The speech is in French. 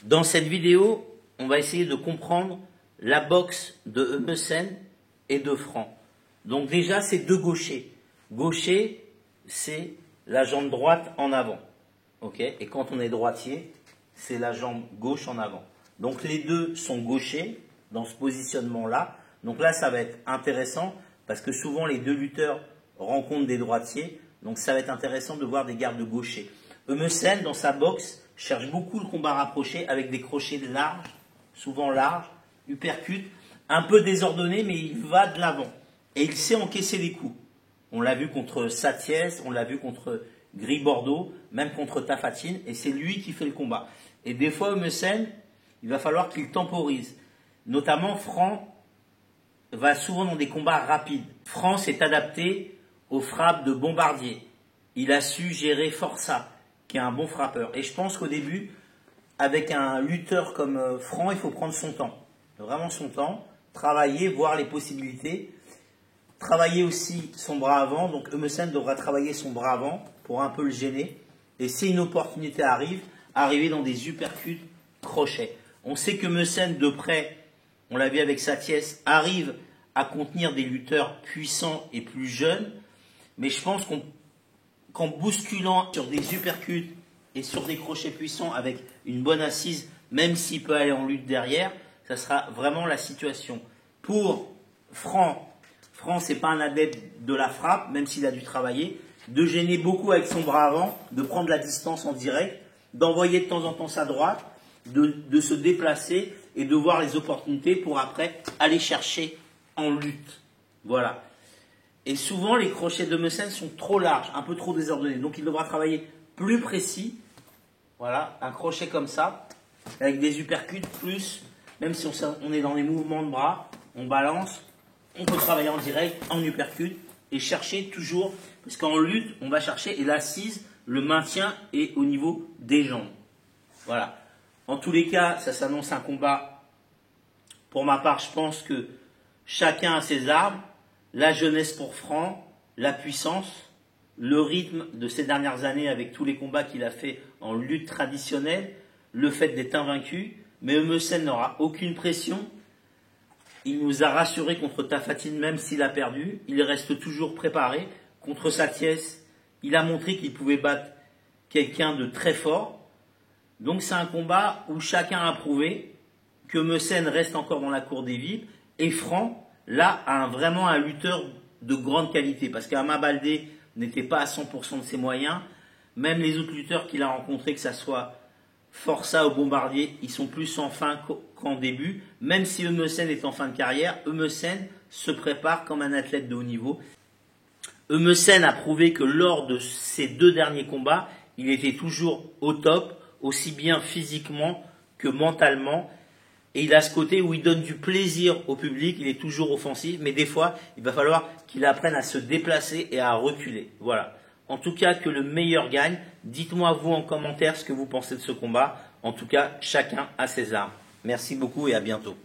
Dans cette vidéo, on va essayer de comprendre la boxe de Eumesen et de Franc. Donc déjà, c'est deux gauchers. Gaucher, c'est la jambe droite en avant. Okay, et quand on est droitier, c'est la jambe gauche en avant. Donc les deux sont gauchers dans ce positionnement-là. Donc là, ça va être intéressant parce que souvent les deux lutteurs rencontrent des droitiers. Donc ça va être intéressant de voir des gardes gauchers. Eumesen, dans sa boxe, cherche beaucoup le combat rapproché avec des crochets larges, souvent larges, uppercut, un peu désordonné, mais il va de l'avant. Et il sait encaisser les coups. On l'a vu contre Saties, on l'a vu contre Gris Bordeaux, même contre Tafatine, et c'est lui qui fait le combat. Et des fois, Eumesen, il va falloir qu'il temporise. Notamment, Franc va souvent dans des combats rapides. Franc s'est adapté aux frappes de Bombardier. Il a su gérer Força, qui est un bon frappeur. Et je pense qu'au début, avec un lutteur comme Franc, il faut prendre son temps. Vraiment son temps, travailler, voir les possibilités. Travailler aussi son bras avant. Donc Eumesen devra travailler son bras avant pour un peu le gêner. Et si une opportunité arrive, arriver dans des uppercuts crochets. On sait que Eumesen, de près, on l'a vu avec Saties, arrive à contenir des lutteurs puissants et plus jeunes. Mais je pense qu'en bousculant sur des uppercuts et sur des crochets puissants avec une bonne assise, même s'il peut aller en lutte derrière, ça sera vraiment la situation. Pour Franc, c'est pas un adepte de la frappe, même s'il a dû travailler, de gêner beaucoup avec son bras avant, de prendre la distance en direct, d'envoyer de temps en temps sa droite, de se déplacer et de voir les opportunités pour après aller chercher en lutte. Voilà. Et souvent, les crochets de Eumesen sont trop larges, un peu trop désordonnés. Donc, il devra travailler plus précis. Voilà, un crochet comme ça, avec des uppercuts plus, même si on est dans les mouvements de bras, on balance, on peut travailler en direct, en uppercut, et chercher toujours, parce qu'en lutte, on va chercher, et l'assise, le maintien est au niveau des jambes. Voilà. En tous les cas, ça s'annonce un combat. Pour ma part, je pense que chacun a ses armes. La jeunesse pour Franc, la puissance, le rythme de ces dernières années avec tous les combats qu'il a fait en lutte traditionnelle, le fait d'être invaincu, mais Eumesen n'aura aucune pression. Il nous a rassuré contre Tafatine même s'il a perdu. Il reste toujours préparé. Contre Saties, il a montré qu'il pouvait battre quelqu'un de très fort. Donc c'est un combat où chacun a prouvé que Eumesen reste encore dans la cour des vipes et Franc, là, a vraiment un lutteur de grande qualité. Parce qu'Ama Baldé n'était pas à 100% de ses moyens. Même les autres lutteurs qu'il a rencontrés, que ce soit Força ou Bombardier, ils sont plus en fin qu'en début. Même si Eumesen est en fin de carrière, Eumesen se prépare comme un athlète de haut niveau. Eumesen a prouvé que lors de ses deux derniers combats, il était toujours au top, aussi bien physiquement que mentalement. Et il a ce côté où il donne du plaisir au public, il est toujours offensif, mais des fois, il va falloir qu'il apprenne à se déplacer et à reculer. Voilà. En tout cas, que le meilleur gagne. Dites-moi vous en commentaire ce que vous pensez de ce combat. En tout cas, chacun a ses armes. Merci beaucoup et à bientôt.